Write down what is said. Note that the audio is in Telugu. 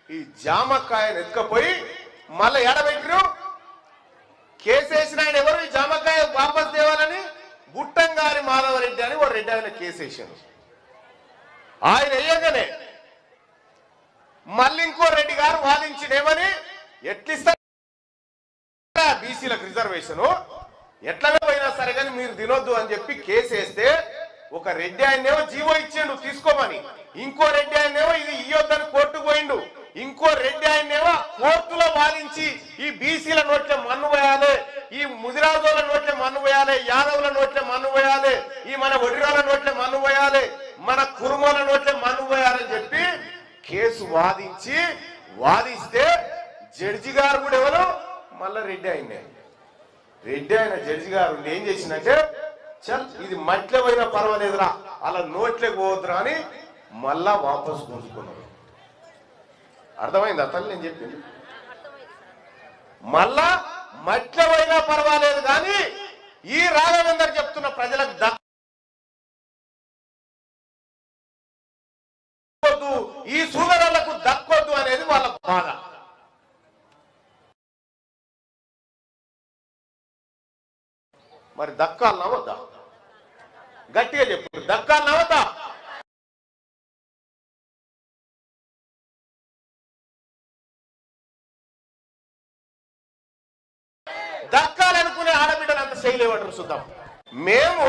ఈ జామకాయను ఎత్తుకపోయి మళ్ళీ ఎడబెట్టిరు. కేసేసిన ఆయన ఎవరు? ఈ జామకాయ వాపస్ తేవాలని గుట్టంగారి మాధవరెడ్డి అని ఓ రెడ్డి ఆయన కేసేసాను. ఆయన వేయగానే మళ్ళీ ఇంకో రెడ్డి గారు వాదించినేమని ఎట్లిస్తారు బీసీలకు రిజర్వేషన్ ఎట్లా పోయినా సరే కానీ మీరు తినొద్దు అని చెప్పి కేసు వేస్తే ఒక రెడ్డి ఆయనేమో జీవో ఇచ్చిండు తీసుకోమని, ఇంకో రెడ్డి ఆయనేమో ఇది ఇయ్యొద్దని కోర్టుకు పోయిండు, ఇంకో రెడ్డి ఆయనేమో కోర్టులో వాదించి ఈ బీసీల నోట్ల మన్ను పోయాలి, ఈ ముదిరాజుల నోట్ల మన్ను పోయాలి, యాదవుల నోట్ల మన్ను పోయాలి, ఈ మన ఒడిరాల నోట్ల మన్ను పోయాలి, మన కురుమల నోట్ల మన్ను పోయాలని చెప్పి కేసు వాదిస్తే జడ్జి గారు కూడా ఎవరు మళ్ళా రెడ్డి ఆయనే. రెడ్డి ఆయన జడ్జి గారు ఏం చేసిందంటే చల్ ఇది మట్లే పోయినా పర్వాలేదురా అలా నోట్లేకి పోవద్దురా అని మళ్ళా వాపసు గుంజుకున్నాడు. అర్థమైంది అతను నేను చెప్పింది? మళ్ళా మట్లే పోయినా పర్వాలేదు కానీ ఈ రాఘవేందర్ చెప్తున్న ప్రజలకు దక్కొద్దు, ఈ సూదరులకు దక్కొద్దు అనేది వాళ్ళ బాధ. మరి దక్కాలనా వద్దా? గట్టిగా చెప్పు, దక్కాలనా వద్దా? దక్కాలనుకునే ఆడబిడ్డలు అంత శైలి చూద్దాం. మేము